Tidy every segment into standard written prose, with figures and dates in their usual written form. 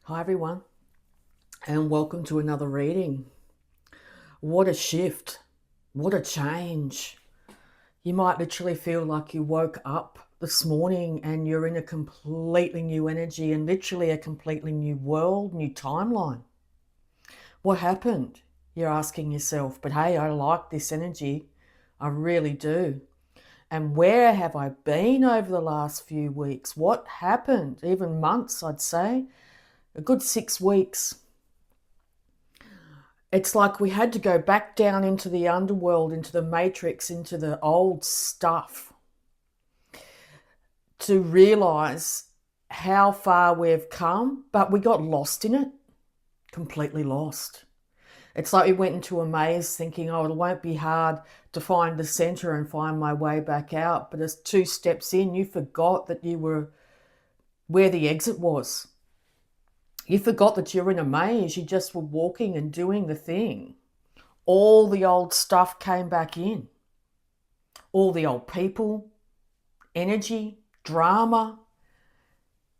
Hi everyone, and welcome to another reading. What a shift, what a change. You might literally feel like you woke up this morning and you're in a completely new energy and literally a completely new world, new timeline. What happened? You're asking yourself, but hey, I like this energy. I really do. And where have I been over the last few weeks? What happened? Even months, I'd say. A good 6 weeks. It's like we had to go back down into the underworld, into the matrix, into the old stuff to realize how far we've come, but we got lost in it, completely lost. It's like we went into a maze thinking, oh, it won't be hard to find the center and find my way back out. But as 2 steps in, you forgot that you were where the exit was. You forgot that you're in a maze. You just were walking and doing the thing. All the old stuff came back in. All the old people, energy, drama,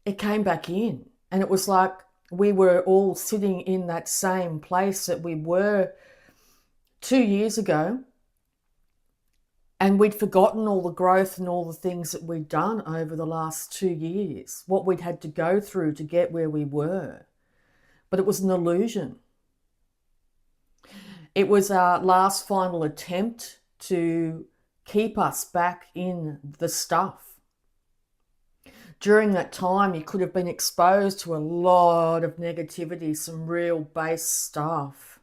it came back in. And it was like we were all sitting in that same place that we were 2 years ago. And we'd forgotten all the growth and all the things that we'd done over the last 2 years, what we'd had to go through to get where we were. But it was an illusion. It was our last final attempt to keep us back in the stuff. During that time, you could have been exposed to a lot of negativity, some real base stuff.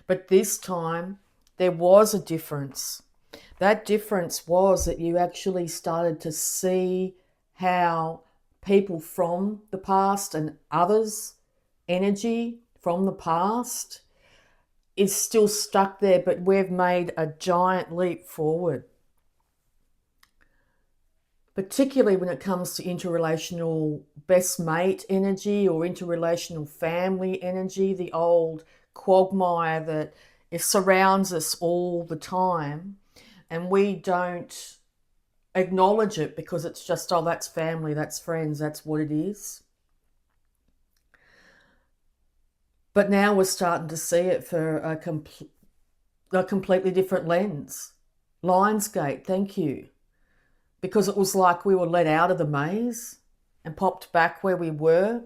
But this time, there was a difference. That difference was that you actually started to see how people from the past and others' energy from the past is still stuck there, but we've made a giant leap forward. Particularly when it comes to interrelational best mate energy or interrelational family energy, the old quagmire that it surrounds us all the time, and we don't acknowledge it because it's just, oh, that's family, that's friends, that's what it is. But now we're starting to see it for a completely different lens. Lionsgate, thank you. Because it was like we were let out of the maze and popped back where we were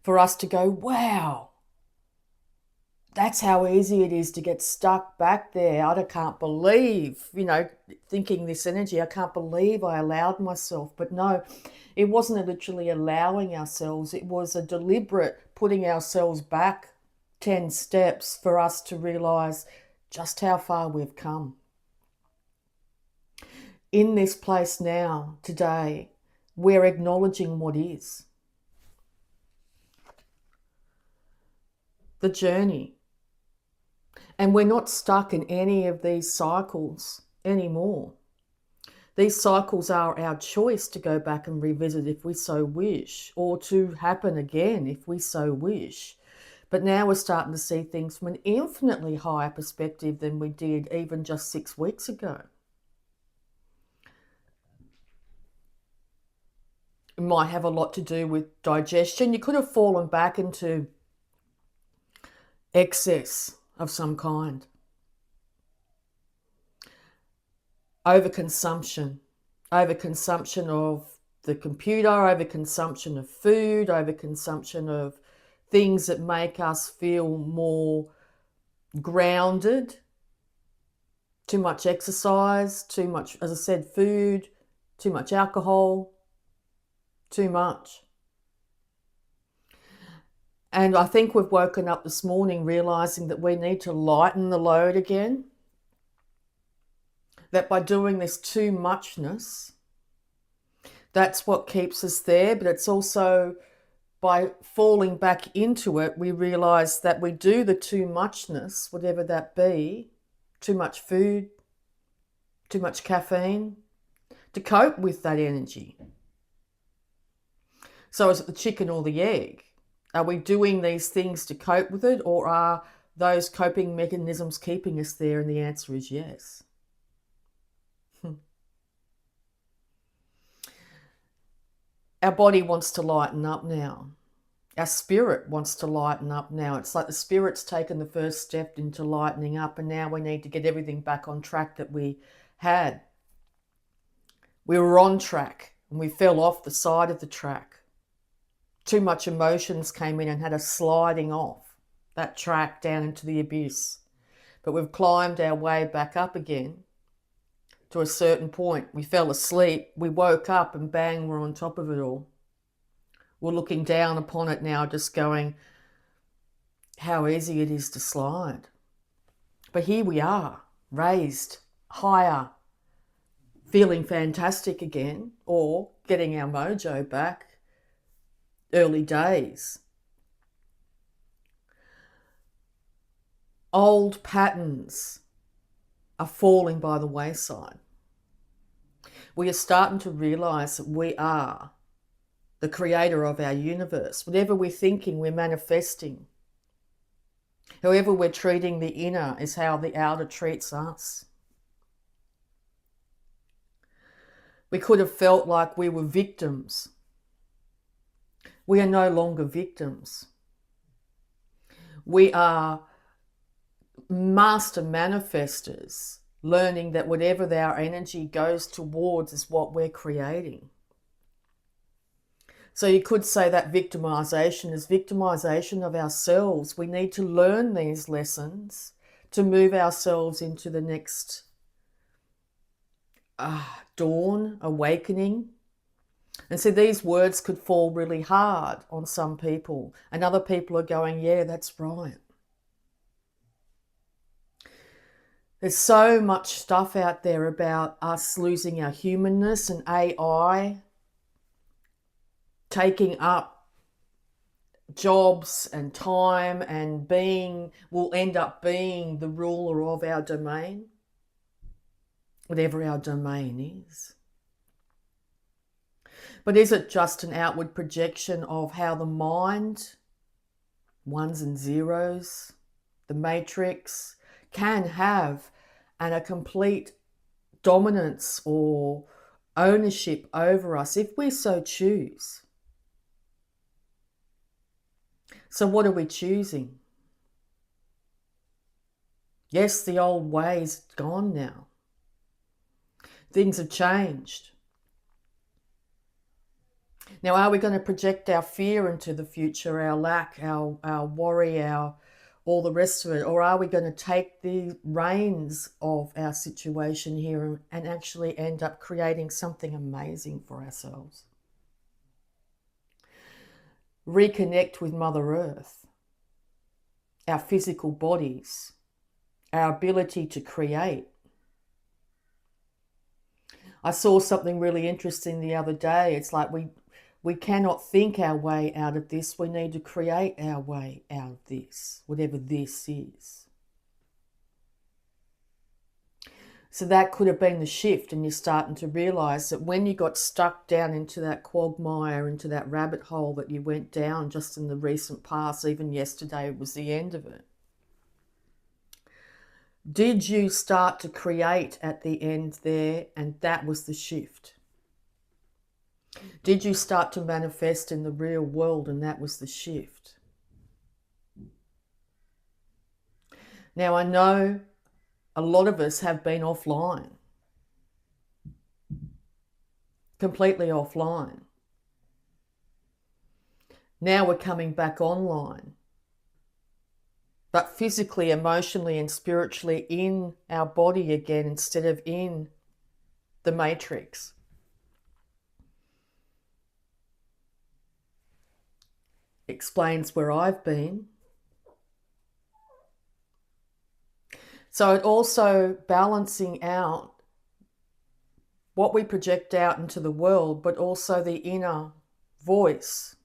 for us to go, wow, that's how easy it is to get stuck back there. I can't believe, thinking this energy, I can't believe I allowed myself. But no, it wasn't literally allowing ourselves. It was a deliberate putting ourselves back 10 steps for us to realize just how far we've come. In this place now, today, we're acknowledging what is. The journey. And we're not stuck in any of these cycles anymore. These cycles are our choice to go back and revisit if we so wish, or to happen again if we so wish. But now we're starting to see things from an infinitely higher perspective than we did even just 6 weeks ago. It might have a lot to do with digestion. You could have fallen back into excess of some kind. Overconsumption of the computer, overconsumption of food, overconsumption of things that make us feel more grounded. Too much exercise, too much, as I said, food, too much alcohol, too much. And I think we've woken up this morning realizing that we need to lighten the load again. That by doing this too muchness, that's what keeps us there. But it's also by falling back into it, we realize that we do the too muchness, whatever that be, too much food, too much caffeine, to cope with that energy. So is it the chicken or the egg? Are we doing these things to cope with it, or are those coping mechanisms keeping us there? And the answer is yes. Our body wants to lighten up now. Our spirit wants to lighten up now. It's like the spirit's taken the first step into lightening up, and now we need to get everything back on track that we had. We were on track and we fell off the side of the track. Too much emotions came in and had us sliding off that track down into the abyss. But we've climbed our way back up again to a certain point. We fell asleep, we woke up, and bang, we're on top of it all. We're looking down upon it now, just going, how easy it is to slide. But here we are, raised higher, feeling fantastic again, or getting our mojo back. Early days. Old patterns are falling by the wayside. We are starting to realize that we are the creator of our universe. Whatever we're thinking, we're manifesting. However we're treating the inner is how the outer treats us. We could have felt like we were victims. We are no longer victims. We are master manifestors, learning that whatever our energy goes towards is what we're creating. So you could say that victimization is victimization of ourselves. We need to learn these lessons to move ourselves into the next dawn, awakening. And so these words could fall really hard on some people, and other people are going, yeah, that's right. There's so much stuff out there about us losing our humanness, and AI taking up jobs and time and will end up being the ruler of our domain, whatever our domain is. But is it just an outward projection of how the mind, ones and zeros, the matrix, can have a complete dominance or ownership over us if we so choose? So what are we choosing? Yes, the old way's gone now. Things have changed. Now, are we going to project our fear into the future, our lack, our worry, all the rest of it? Or are we going to take the reins of our situation here and actually end up creating something amazing for ourselves? Reconnect with Mother Earth, our physical bodies, our ability to create. I saw something really interesting the other day. It's like we cannot think our way out of this. We need to create our way out of this, whatever this is. So that could have been the shift, and you're starting to realize that when you got stuck down into that quagmire, into that rabbit hole that you went down just in the recent past, even yesterday was the end of it. Did you start to create at the end there, and that was the shift? Did you start to manifest in the real world, and that was the shift? Now, I know a lot of us have been offline, completely offline. Now we're coming back online, but physically, emotionally, and spiritually in our body again instead of in the matrix. Explains where I've been. So it also balancing out what we project out into the world, but also the inner voice.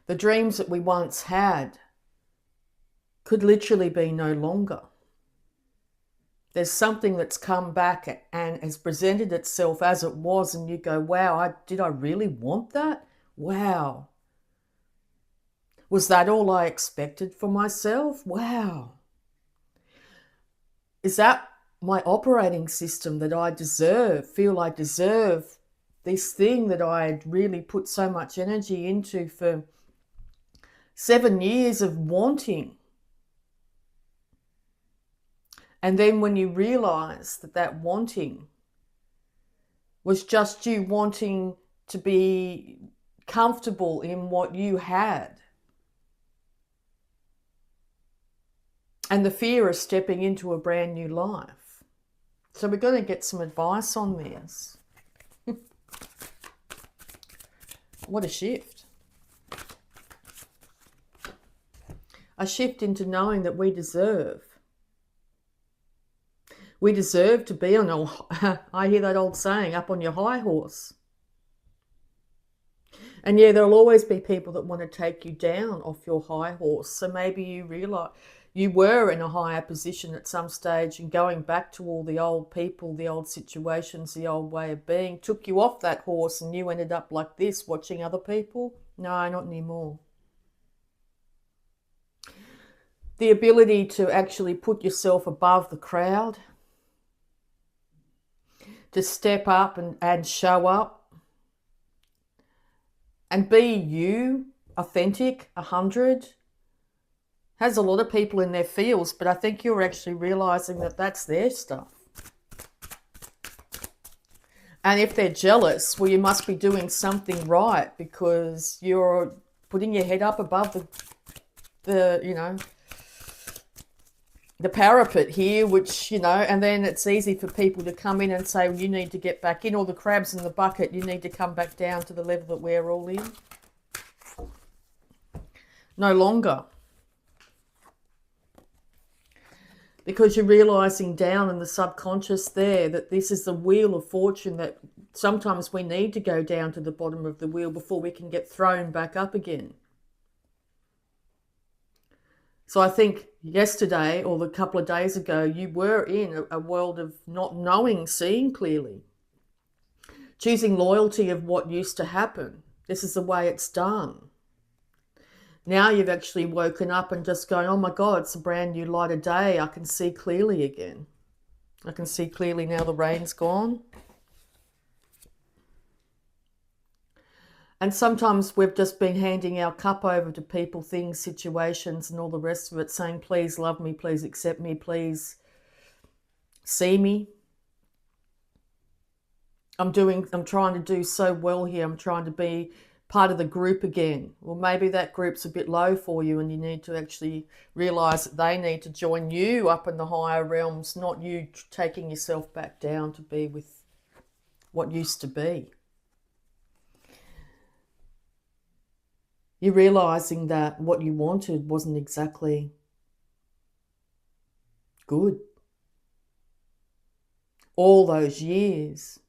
The dreams that we once had could literally be no longer. There's something that's come back and has presented itself as it was, and you go, wow, did I really want that? Wow. Was that all I expected for myself? Wow. Is that my operating system that I deserve, feel I deserve this thing that I had really put so much energy into for 7 years of wanting. And then when you realize that that wanting was just you wanting to be comfortable in what you had, and the fear of stepping into a brand new life. So we're going to get some advice on this. What a shift. A shift into knowing that we deserve. We deserve to be on I hear that old saying, up on your high horse. And yeah, there'll always be people that want to take you down off your high horse. So maybe you realize you were in a higher position at some stage, and going back to all the old people, the old situations, the old way of being took you off that horse, and you ended up like this, watching other people. No, not anymore. The ability to actually put yourself above the crowd, to step up and show up and be you, authentic, 100, has a lot of people in their fields, but I think you're actually realizing that that's their stuff. And if they're jealous, well, you must be doing something right, because you're putting your head up above the parapet here, which, and then it's easy for people to come in and say, well, you need to get back in, or the crabs in the bucket, you need to come back down to the level that we're all in. No longer. Because you're realizing down in the subconscious there that this is the wheel of fortune, that sometimes we need to go down to the bottom of the wheel before we can get thrown back up again. So I think yesterday, or a couple of days ago, you were in a world of not knowing, seeing clearly, choosing loyalty of what used to happen. This is the way it's done. Now you've actually woken up and just going, oh my God, it's a brand new light of day. I can see clearly again. I can see clearly now the rain's gone. And sometimes we've just been handing our cup over to people, things, situations, and all the rest of it, saying, please love me, please accept me, please see me. I'm trying to do so well here. I'm trying to be part of the group again. Well, maybe that group's a bit low for you, and you need to actually realize that they need to join you up in the higher realms, not you taking yourself back down to be with what used to be. You're realizing that what you wanted wasn't exactly good. All those years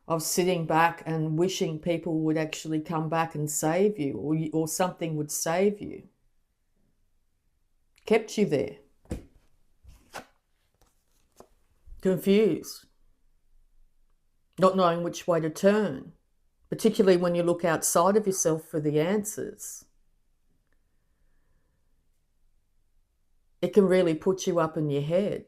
of sitting back and wishing people would actually come back and save you, or something would save you, kept you there, confused, not knowing which way to turn, particularly when you look outside of yourself for the answers. It can really put you up in your head.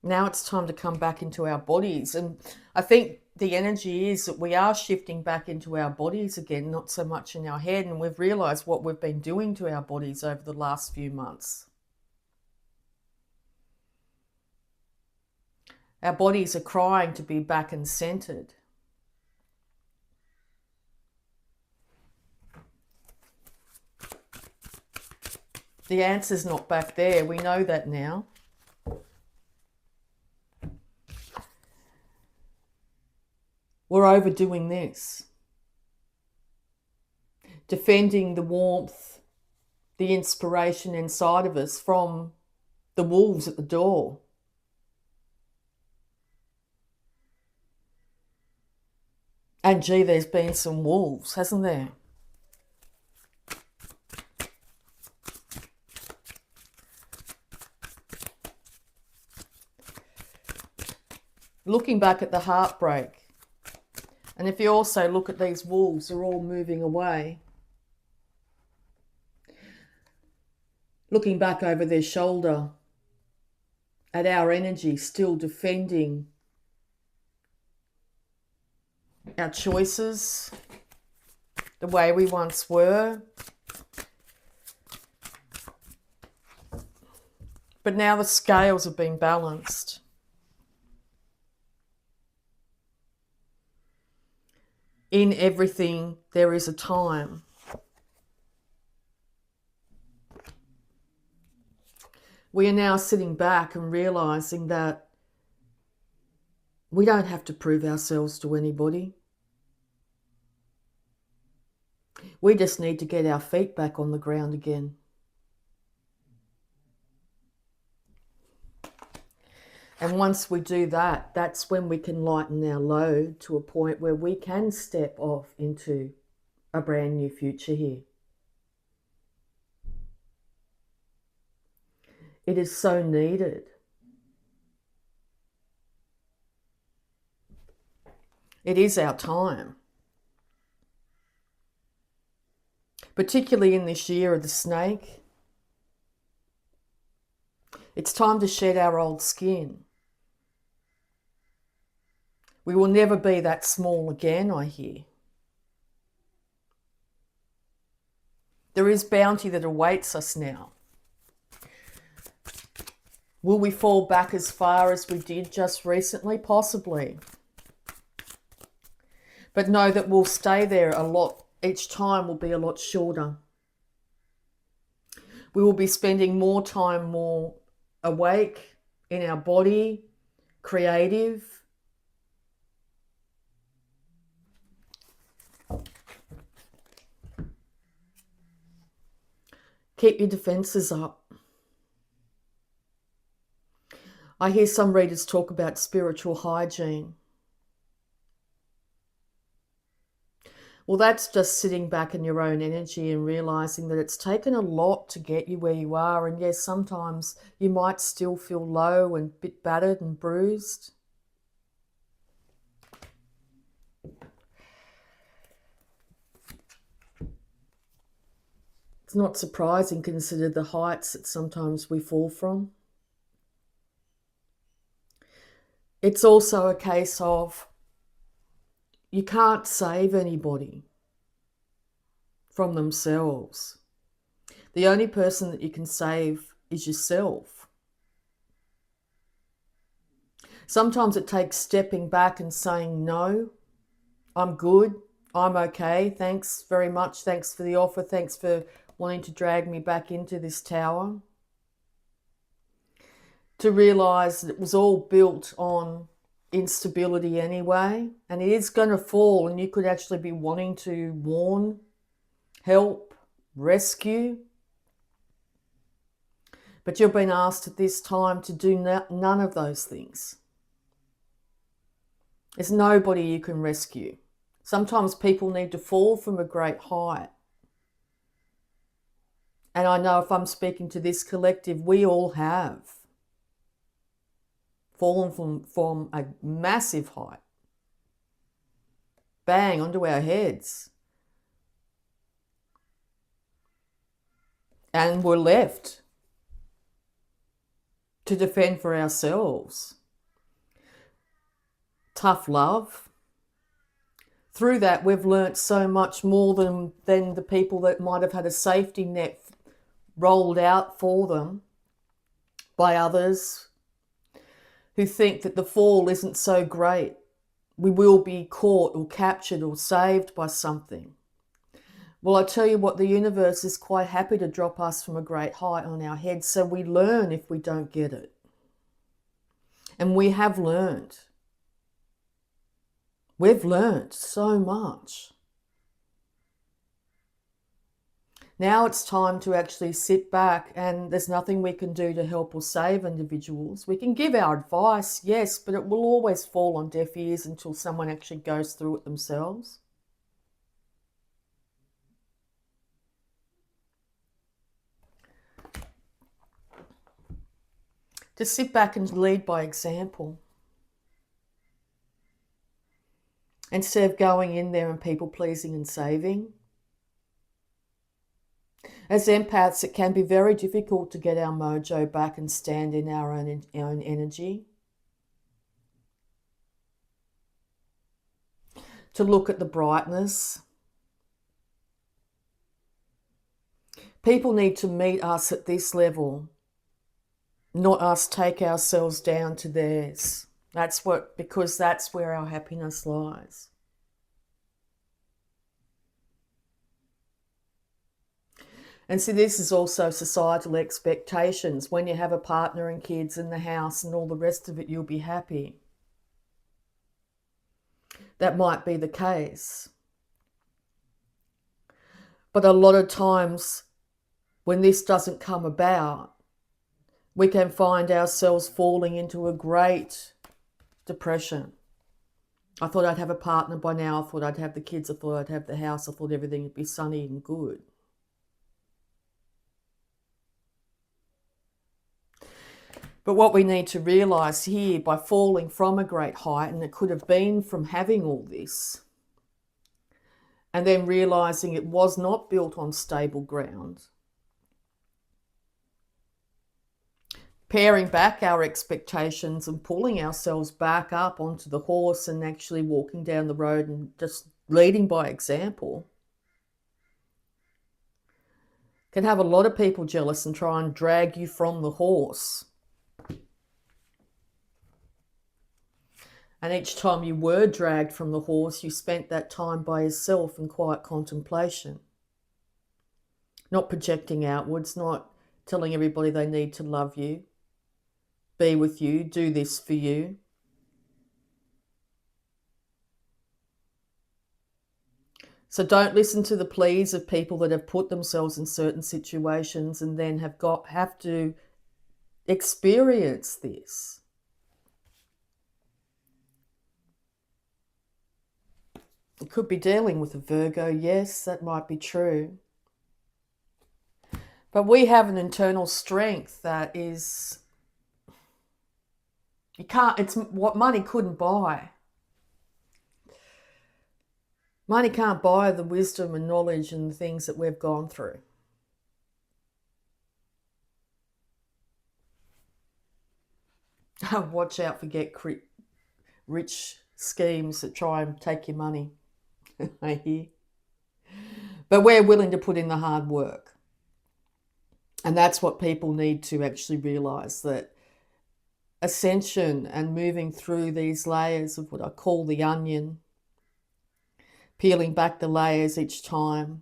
Now it's time to come back into our bodies. And I think the energy is that we are shifting back into our bodies again, not so much in our head. And we've realized what we've been doing to our bodies over the last few months. Our bodies are crying to be back and centered. The answer's not back there. We know that now. We're overdoing this. Defending the warmth, the inspiration inside of us from the wolves at the door. And gee, there's been some wolves, hasn't there? Looking back at the heartbreak, and if you also look at these wolves, they're all moving away. Looking back over their shoulder at our energy, still defending our choices, the way we once were. But now the scales have been balanced. In everything, there is a time. We are now sitting back and realizing that we don't have to prove ourselves to anybody. We just need to get our feet back on the ground again. And once we do that, that's when we can lighten our load to a point where we can step off into a brand new future here. It is so needed. It is our time. Particularly in this year of the snake. It's time to shed our old skin. We will never be that small again, I hear. There is bounty that awaits us now. Will we fall back as far as we did just recently? Possibly. But know that we'll stay there a lot. Each time will be a lot shorter. We will be spending more time more awake in our body, creative. Keep your defenses up. I hear some readers talk about spiritual hygiene. Well, that's just sitting back in your own energy and realizing that it's taken a lot to get you where you are. And yes, sometimes you might still feel low and a bit battered and bruised. It's not surprising considered the heights that sometimes we fall from. It's also a case of you can't save anybody from themselves. The only person that you can save is yourself. Sometimes it takes stepping back and saying, no, I'm good, I'm okay, thanks very much, thanks for the offer, thanks for wanting to drag me back into this tower. To realise that it was all built on instability anyway, and it is going to fall, and you could actually be wanting to warn, help, rescue. But you've been asked at this time to do none of those things. There's nobody you can rescue. Sometimes people need to fall from a great height. And I know if I'm speaking to this collective, we all have fallen from a massive height. Bang, onto our heads. And we're left to defend for ourselves. Tough love. Through that, we've learnt so much more than the people that might have had a safety net rolled out for them by others who think that the fall isn't so great. We will be caught or captured or saved by something. Well, I tell you what, the universe is quite happy to drop us from a great height on our heads, so we learn if we don't get it. And we have learned. We've learned so much. Now it's time to actually sit back, and there's nothing we can do to help or save individuals. We can give our advice, yes, but it will always fall on deaf ears until someone actually goes through it themselves. To sit back and lead by example. Instead of going in there and people pleasing and saving. As empaths, it can be very difficult to get our mojo back and stand in our own energy. to look at the brightness. People need to meet us at this level, not us take ourselves down to theirs. Because that's where our happiness lies. And see, this is also societal expectations. When you have a partner and kids in the house and all the rest of it, you'll be happy. That might be the case. But a lot of times, when this doesn't come about, we can find ourselves falling into a great depression. I thought I'd have a partner by now. I thought I'd have the kids. I thought I'd have the house. I thought everything would be sunny and good. But what we need to realise here, by falling from a great height, and it could have been from having all this, and then realising it was not built on stable ground, paring back our expectations and pulling ourselves back up onto the horse and actually walking down the road and just leading by example, can have a lot of people jealous and try and drag you from the horse. And each time you were dragged from the horse, you spent that time by yourself in quiet contemplation. Not projecting outwards, not telling everybody they need to love you, be with you, do this for you. So don't listen to the pleas of people that have put themselves in certain situations and then have to experience this. It could be dealing with a Virgo, yes, that might be true. But we have an internal strength that is, it's what money couldn't buy. Money can't buy the wisdom and knowledge and the things that we've gone through. Watch out for get rich schemes that try and take your money. I hear. But we're willing to put in the hard work. And that's what people need to actually realise, that ascension and moving through these layers of what I call the onion, peeling back the layers each time.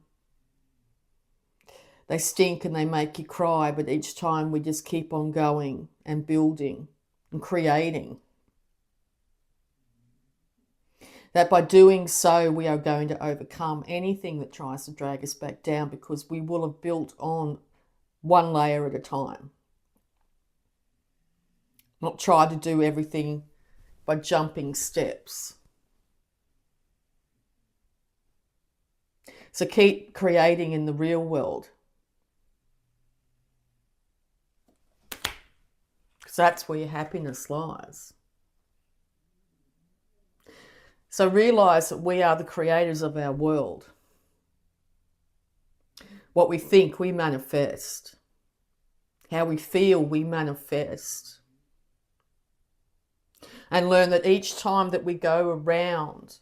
They stink and they make you cry, but each time we just keep on going and building and creating. That by doing so, we are going to overcome anything that tries to drag us back down, because we will have built on one layer at a time. Not try to do everything by jumping steps. So keep creating in the real world, because that's where your happiness lies. So realise that we are the creators of our world. What we think, we manifest. How we feel, we manifest. And learn that each time that we go around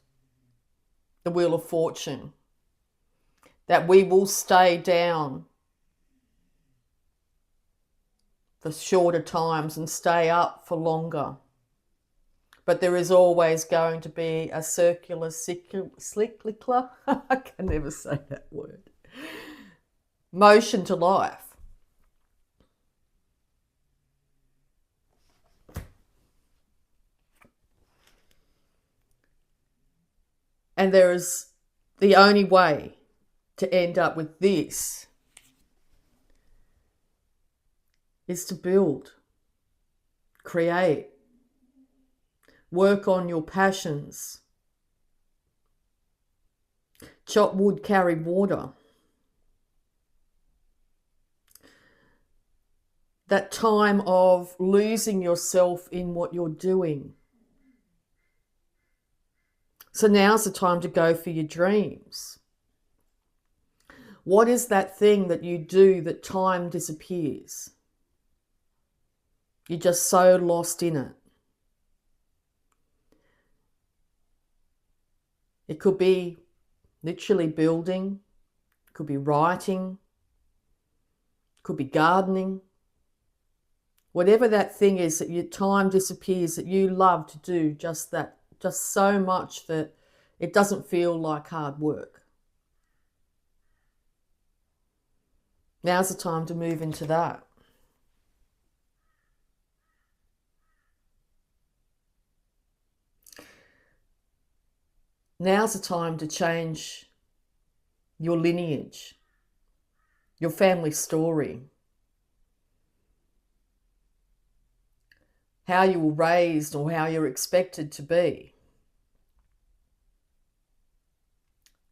the Wheel of Fortune, that we will stay down for shorter times and stay up for longer. But there is always going to be a circular, cyclical, I can never say that word, motion to life. And there is the only way to end up with this is to build, create, work on your passions, chop wood, carry water. That time of losing yourself in what you're doing. So now's the time to go for your dreams. What is that thing that you do that time disappears? You're just so lost in it. It could be literally building, it could be writing, it could be gardening. Whatever that thing is that your time disappears, that you love to do just that, just so much that it doesn't feel like hard work. Now's the time to move into that. Now's the time to change your lineage, your family story, how you were raised or how you're expected to be,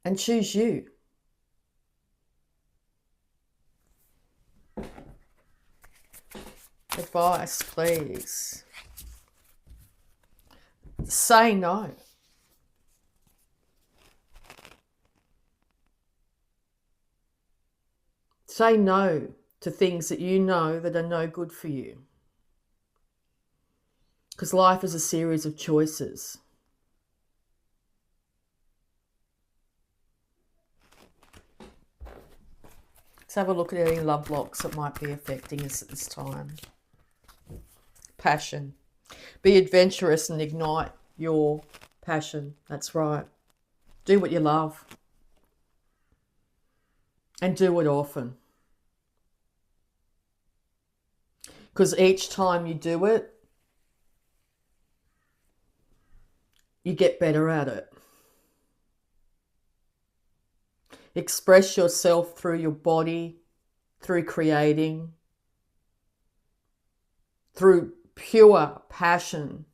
and choose you. Advice, please. Say no. Say no to things that you know that are no good for you. Because life is a series of choices. Let's have a look at any love blocks that might be affecting us at this time. Passion. Be adventurous and ignite your passion. That's right. Do what you love. And do it often. Because each time you do it, you get better at it. Express yourself through your body, through creating, through pure passion.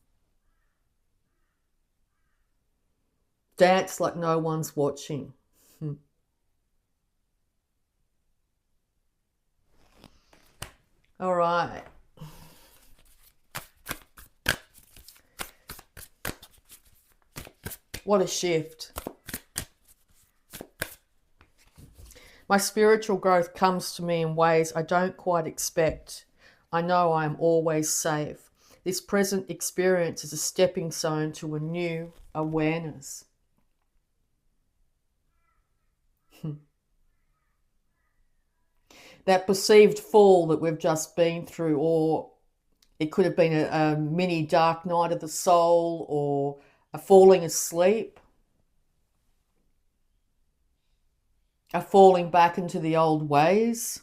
Dance like no one's watching. All right. What a shift. My spiritual growth comes to me in ways I don't quite expect. I know I am always safe. This present experience is a stepping stone to a new awareness. That perceived fall that we've just been through, or it could have been a mini dark night of the soul, or a falling asleep, a falling back into the old ways.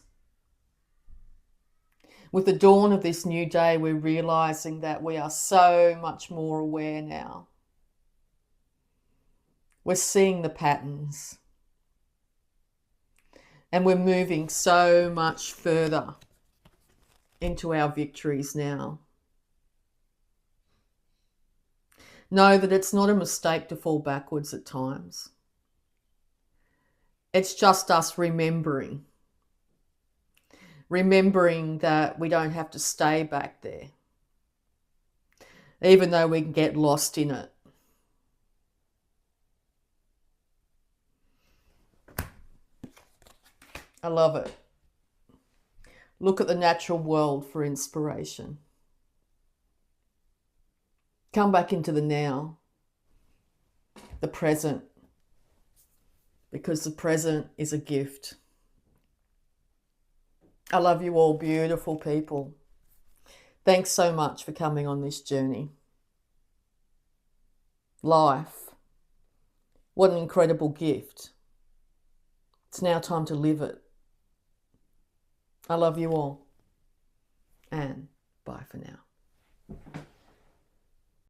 With the dawn of this new day, we're realizing that we are so much more aware now. We're seeing the patterns. And we're moving so much further into our victories now. Know that it's not a mistake to fall backwards at times. It's just us remembering that we don't have to stay back there, even though we can get lost in it. I love it. Look at the natural world for inspiration. Come back into the now, the present, because the present is a gift. I love you all, beautiful people. Thanks so much for coming on this journey. Life, what an incredible gift. It's now time to live it. I love you all, and bye for now.